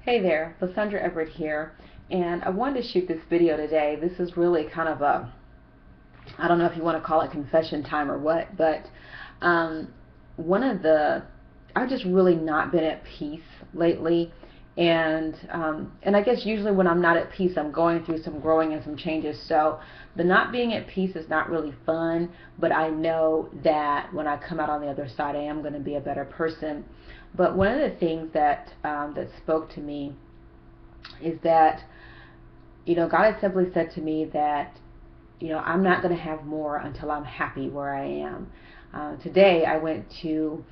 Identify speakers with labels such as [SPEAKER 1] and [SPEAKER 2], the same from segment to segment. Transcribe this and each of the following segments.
[SPEAKER 1] Hey there, Lysandra Everett here, and I wanted to shoot this video today. This is really kind of a, I don't know if you want to call it confession time or what, but um, one of the, I've just really not been at peace lately, and I guess usually when I'm not at peace, I'm going through some growing and some changes. So the not being at peace is not really fun, but I know that when I come out on the other side, I am going to be a better person. But one of the things that spoke to me is that God has simply said to me that I'm not going to have more until I'm happy where I am. Today I went to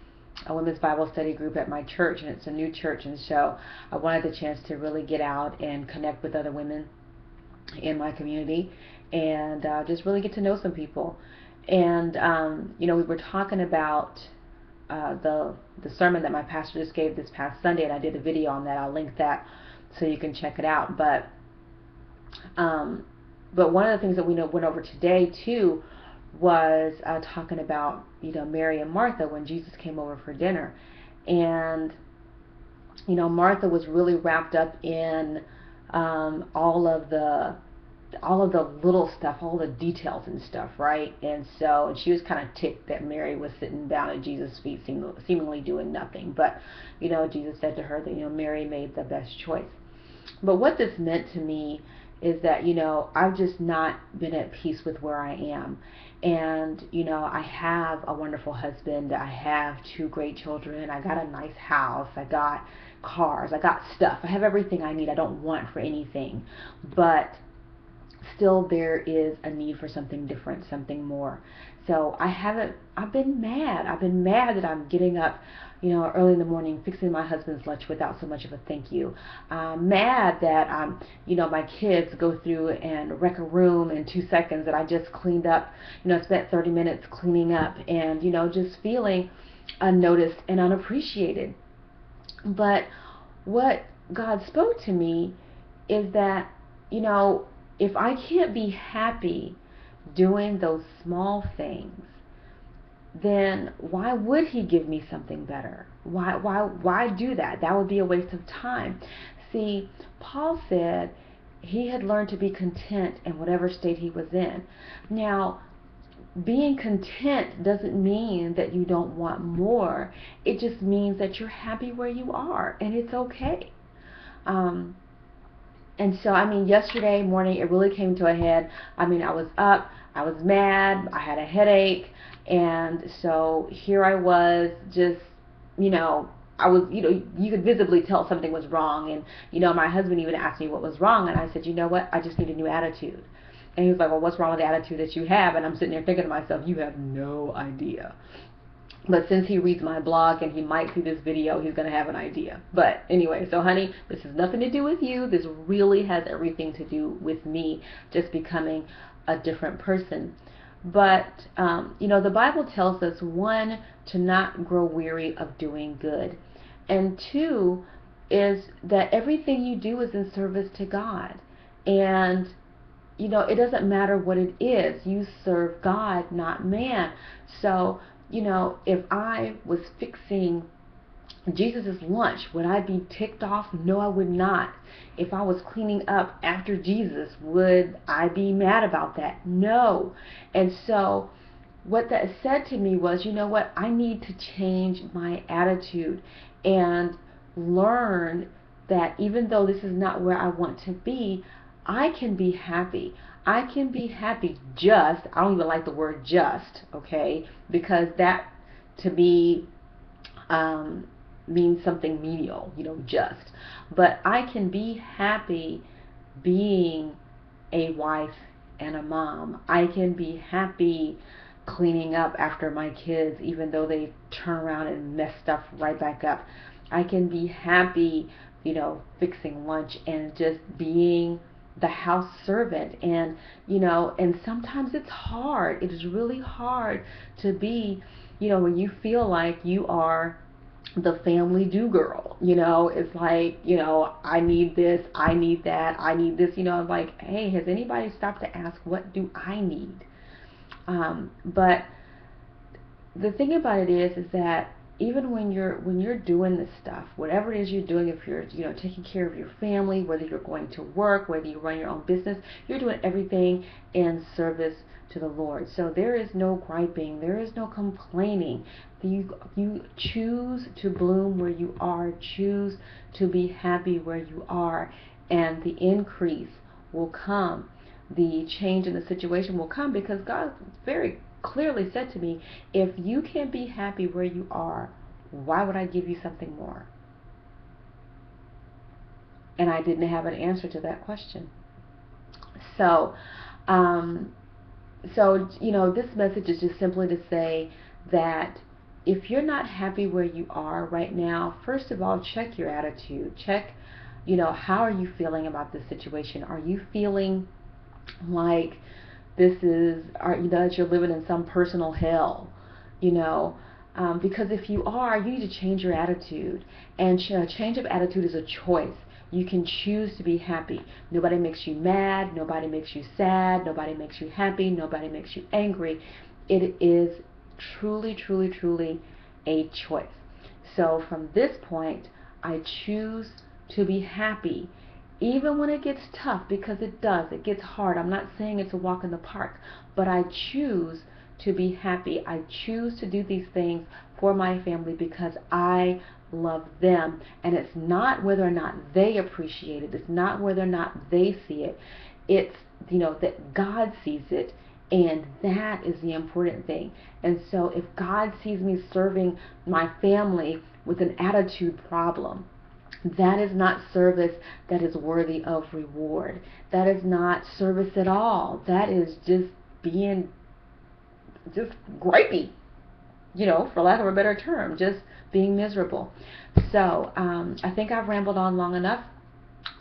[SPEAKER 1] a women's Bible study group at my church, and it's a new church, and so I wanted the chance to really get out and connect with other women in my community and just really get to know some people. And we were talking about the sermon that my pastor just gave this past Sunday, and I did a video on that. I'll link that so you can check it out. But one of the things that we went over today too was talking about Mary and Martha when Jesus came over for dinner, and Martha was really wrapped up in all of the little stuff, all the details and stuff, right? And she was kind of ticked that Mary was sitting down at Jesus' feet, seemingly doing nothing. But Jesus said to her that Mary made the best choice. But what this meant to me is that I've just not been at peace with where I am. And I have a wonderful husband, I have two great children, I got a nice house, I got cars, I got stuff, I have everything I need. I don't want for anything, but still there is a need for something different, something more. So I've been mad that I'm getting up early in the morning fixing my husband's lunch without so much of a thank you. Mad that my kids go through and wreck a room in 2 seconds that I just cleaned up, spent 30 minutes cleaning up, and just feeling unnoticed and unappreciated. But what God spoke to me is that if I can't be happy doing those small things, then why would he give me something better? Why do that? That would be a waste of time. See, Paul said he had learned to be content in whatever state he was in. Now, being content doesn't mean that you don't want more. It just means that you're happy where you are, and it's okay. And so, yesterday morning, it really came to a head. I was up, I was mad, I had a headache, and so here I was just, I was, you could visibly tell something was wrong. And, my husband even asked me what was wrong, and I said, you know what, I just need a new attitude. And he was like, well, what's wrong with the attitude that you have? And I'm sitting there thinking to myself, you have no idea. But since he reads my blog and he might see this video, he's going to have an idea. But anyway, so honey, this has nothing to do with you. This really has everything to do with me just becoming a different person. But, the Bible tells us, one, to not grow weary of doing good. And two, is that everything you do is in service to God. And it doesn't matter what it is. You serve God, not man. So, if I was fixing Jesus' lunch, would I be ticked off? No, I would not. If I was cleaning up after Jesus, would I be mad about that? No. And so what that said to me was, what? I need to change my attitude and learn that even though this is not where I want to be, I can be happy. I can be happy just, I don't even like the word just, okay, because that to me means something menial, just. But I can be happy being a wife and a mom. I can be happy cleaning up after my kids, even though they turn around and mess stuff right back up. I can be happy, fixing lunch and just being the house servant. And and sometimes it's hard. It is really hard to be when you feel like you are the family do girl. It's like, I need this, I need that, I need this. I'm like, hey, has anybody stopped to ask, what do I need? But the thing about it is that even when you're doing this stuff, whatever it is you're doing, if you're taking care of your family, whether you're going to work, whether you run your own business, you're doing everything in service to the Lord. So there is no griping, there is no complaining. You choose to bloom where you are, choose to be happy where you are, and the increase will come. The change in the situation will come, because God very clearly said to me, if you can't be happy where you are, why would I give you something more? And I didn't have an answer to that question. So, this message is just simply to say that if you're not happy where you are right now, first of all, check your attitude. Check, how are you feeling about this situation? Are you feeling like that you're living in some personal hell? Because if you are, you need to change your attitude. And change of attitude is a choice. You can choose to be happy. Nobody makes you mad. Nobody makes you sad. Nobody makes you happy. Nobody makes you angry. It is truly, truly, truly a choice. So from this point, I choose to be happy, even when it gets tough, because it does. It gets hard. I'm not saying it's a walk in the park, but I choose to be happy. I choose to do these things for my family because I love them. And it's not whether or not they appreciate it. It's not whether or not they see it. It's, that God sees it. And that is the important thing. And so if God sees me serving my family with an attitude problem, that is not service that is worthy of reward. That is not service at all. That is just being gripey, for lack of a better term, just being miserable. So I think I've rambled on long enough.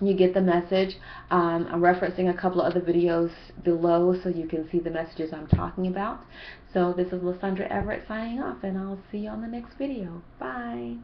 [SPEAKER 1] You get the message. I'm referencing a couple of other videos below so you can see the messages I'm talking about. So this is Lysandra Everett signing off, and I'll see you on the next video. Bye.